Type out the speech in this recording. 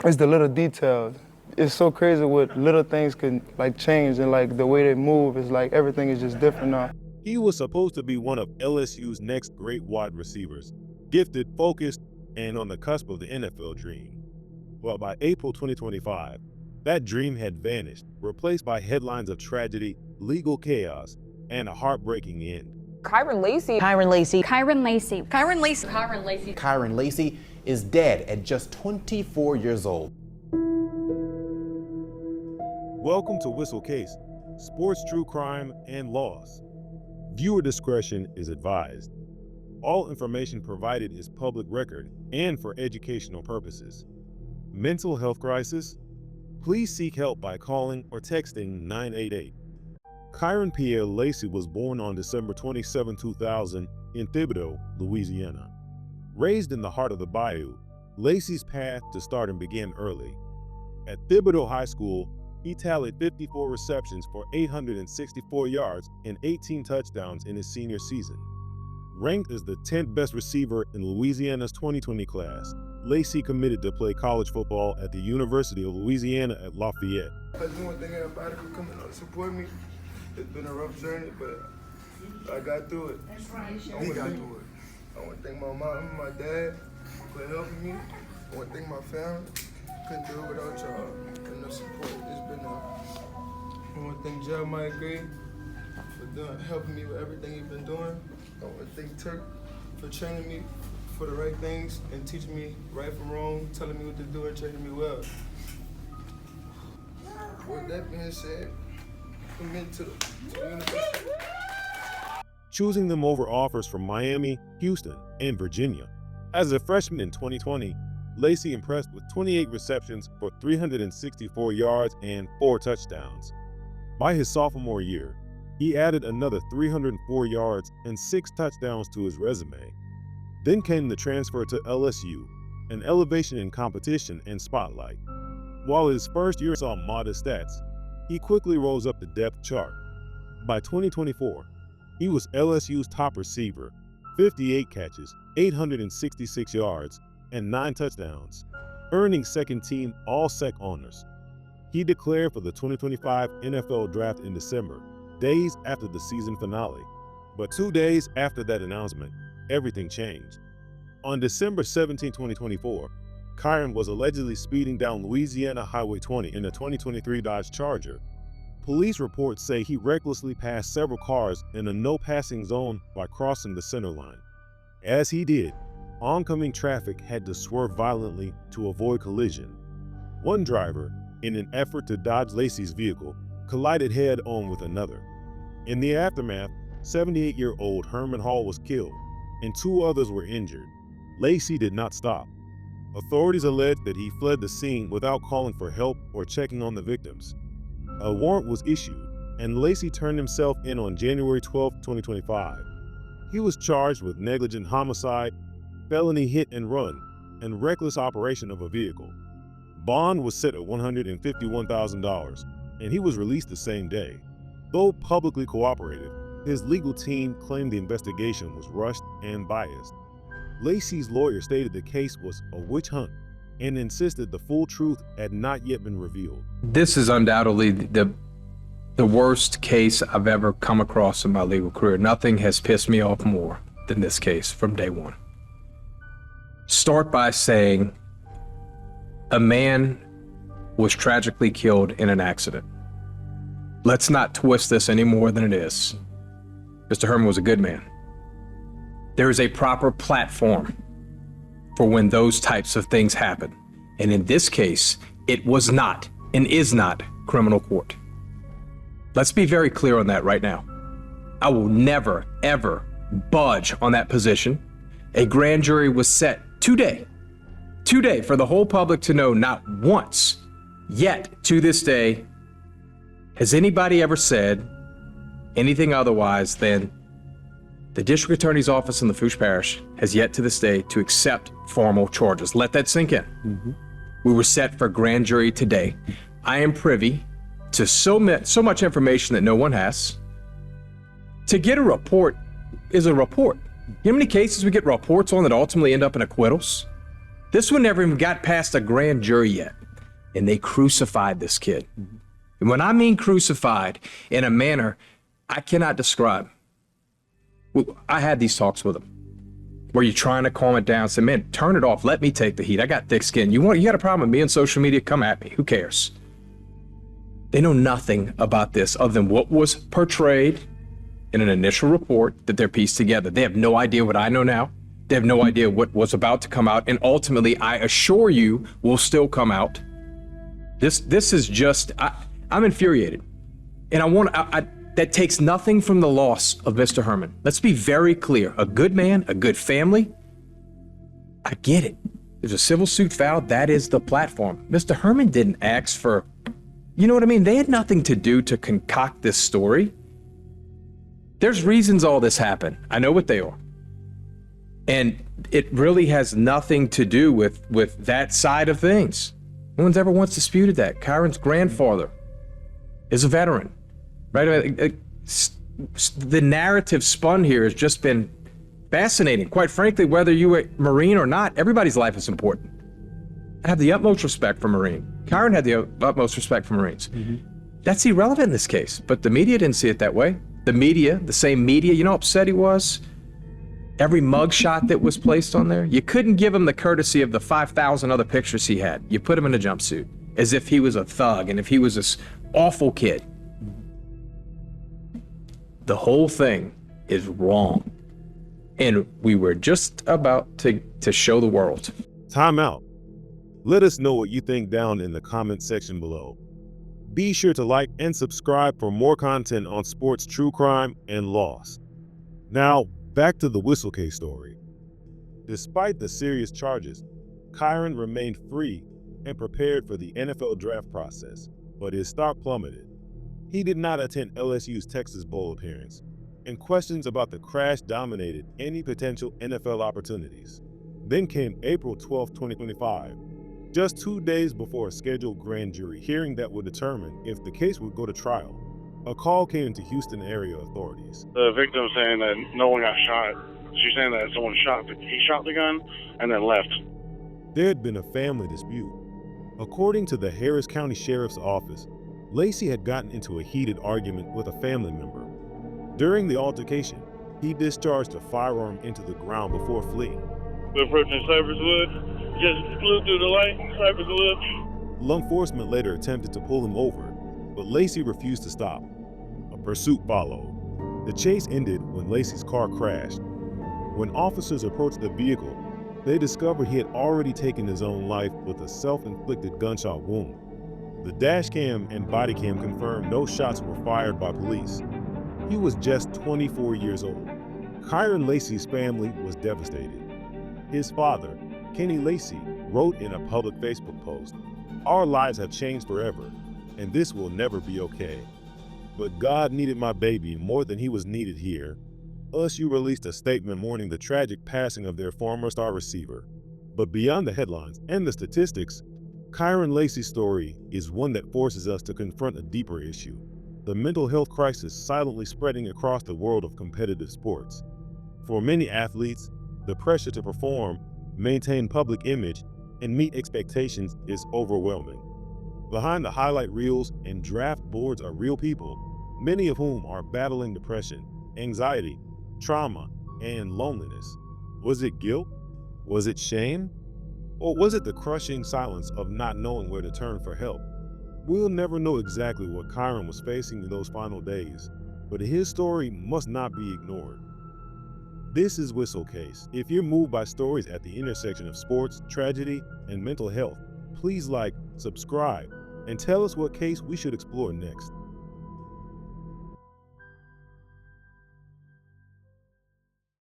It's the little details. It's so crazy what little things can like change, and like the way they move is like everything is just different now. He was supposed to be one of LSU's next great wide receivers, gifted, focused, and on the cusp of the NFL dream. Well, by April 2025, that dream had vanished, replaced by headlines of tragedy, legal chaos, and a heartbreaking end. Kyren Lacy. Kyren Lacy. Kyren Lacy. Kyren Lacy. Kyren Lacy. Kyren Lacy is dead at just 24 years old. Welcome to Whistle Case, sports true crime and loss. Viewer discretion is advised. All information provided is public record and for educational purposes. Mental health crisis? Please seek help by calling or texting 988. Kyren Pierre Lacy was born on December 27, 2000 in Thibodaux, Louisiana. Raised in the heart of the bayou, Lacy's path to stardom began early. At Thibodaux High School, he tallied 54 receptions for 864 yards and 18 touchdowns in his senior season. Ranked as the 10th best receiver in Louisiana's 2020 class, Lacy committed to play college football at the University of Louisiana at Lafayette. I just want to thank everybody for coming out to support me. It's been a rough journey, but I got through it. That's right. We got through it. I want to thank my mom and my dad for helping me. I want to thank my family. Couldn't do it without y'all and the support. I want to thank Jeremiah Gray for helping me with everything he's been doing. I want to thank Turk for training me for the right things and teaching me right from wrong, telling me what to do and training me well. With that being said, commit to the university. Choosing them over offers from Miami, Houston, and Virginia. As a freshman in 2020, Lacy impressed with 28 receptions for 364 yards and 4 touchdowns. By his sophomore year, he added another 304 yards and 6 touchdowns to his resume. Then came the transfer to LSU, an elevation in competition and spotlight. While his first year saw modest stats, he quickly rose up the depth chart. By 2024, he was LSU's top receiver, 58 catches, 866 yards, and 9 touchdowns, earning second-team All-Sec honors. He declared for the 2025 NFL Draft in December, days after the season finale. But 2 days after that announcement, everything changed. On December 17, 2024, Kyren was allegedly speeding down Louisiana Highway 20 in a 2023 Dodge Charger. Police reports say he recklessly passed several cars in a no-passing zone by crossing the center line. As he did, oncoming traffic had to swerve violently to avoid collision. One driver, in an effort to dodge Lacy's vehicle, collided head-on with another. In the aftermath, 78-year-old Herman Hall was killed, and 2 others were injured. Lacy did not stop. Authorities allege that he fled the scene without calling for help or checking on the victims. A warrant was issued, and Lacy turned himself in on January 12, 2025. He was charged with negligent homicide, felony hit and run, and reckless operation of a vehicle. Bond was set at $151,000, and he was released the same day. Though publicly cooperated, his legal team claimed the investigation was rushed and biased. Lacy's lawyer stated the case was a witch hunt and insisted the full truth had not yet been revealed. This is undoubtedly the worst case I've ever come across in my legal career. Nothing has pissed me off more than this case from day one. Start by saying a man was tragically killed in an accident. Let's not twist this any more than it is. Mr. Herman was a good man. There is a proper platform for when those types of things happen. And in this case, it was not and is not criminal court. Let's be very clear on that right now. I will never, ever budge on that position. A grand jury was set today for the whole public to know not once, yet to this day, has anybody ever said anything otherwise than the district attorney's office in Lafourche Parish has yet to this day to accept formal charges. Let that sink in. We were set for grand jury today. I am privy to so much information that no one has. To get a report is a report. You know how many cases we get reports on that ultimately end up in acquittals? This one never even got past a grand jury yet. And they crucified this kid. And when I mean crucified in a manner I cannot describe. I had these talks with him where you're trying to calm it down. Say, man, turn it off. Let me take the heat. I got thick skin. You got a problem with me on social media? Come at me. Who cares? They know nothing about this other than what was portrayed in an initial report that they're pieced together. They have no idea what I know now. They have no idea what was about to come out. And ultimately, I assure you, will still come out. This is just, I'm infuriated. And that takes nothing from the loss of Mr. Herman. Let's be very clear. A good man, a good family. I get it. There's a civil suit filed. That is the platform. Mr. Herman didn't ask for, you know what I mean? They had nothing to do to concoct this story. There's reasons all this happened. I know what they are. And it really has nothing to do with that side of things. No one's ever once disputed that. Kyren's grandfather is a veteran, right? The narrative spun here has just been fascinating. Quite frankly, whether you were Marine or not, everybody's life is important. I have the utmost respect for Marine. Kyren had the utmost respect for Marines. That's irrelevant in this case, but the media didn't see it that way. The media, the same media, you know how upset he was? Every mugshot that was placed on there, you couldn't give him the courtesy of the 5,000 other pictures he had. You put him in a jumpsuit as if he was a thug and if he was this awful kid. The whole thing is wrong. And we were just about to show the world. Time out. Let us know what you think down in the comment section below. Be sure to like and subscribe for more content on sports, true crime, and loss. Now, back to the Whistle case story. Despite the serious charges, Kyren remained free and prepared for the NFL draft process, but his stock plummeted. He did not attend LSU's Texas Bowl appearance, and questions about the crash dominated any potential NFL opportunities. Then came April 12, 2025, just 2 days before a scheduled grand jury hearing that would determine if the case would go to trial. A call came to Houston area authorities. The victim saying that no one got shot. She's saying that someone he shot the gun and then left. There had been a family dispute. According to the Harris County Sheriff's Office, Lacy had gotten into a heated argument with a family member. During the altercation, he discharged a firearm into the ground before fleeing. We're approaching Cypress Wood. Just flew through the light, Cypress Wood. Law enforcement later attempted to pull him over, but Lacy refused to stop. A pursuit followed. The chase ended when Lacy's car crashed. When officers approached the vehicle, they discovered he had already taken his own life with a self-inflicted gunshot wound. The dash cam and body cam confirmed no shots were fired by police. He was just 24 years old. Kyren Lacy's family was devastated. His father, Kenny Lacy, wrote in a public Facebook post, "Our lives have changed forever, and this will never be okay. But God needed my baby more than he was needed here." LSU released a statement mourning the tragic passing of their former star receiver. But beyond the headlines and the statistics, Kyren Lacy's story is one that forces us to confront a deeper issue: the mental health crisis silently spreading across the world of competitive sports. For many athletes, the pressure to perform, maintain public image, and meet expectations is overwhelming. Behind the highlight reels and draft boards are real people, many of whom are battling depression, anxiety, trauma, and loneliness. Was it guilt? Was it shame? Or was it the crushing silence of not knowing where to turn for help? We'll never know exactly what Kyren was facing in those final days, but his story must not be ignored. This is Whistle Case. If you're moved by stories at the intersection of sports, tragedy, and mental health, please like, subscribe, and tell us what case we should explore next.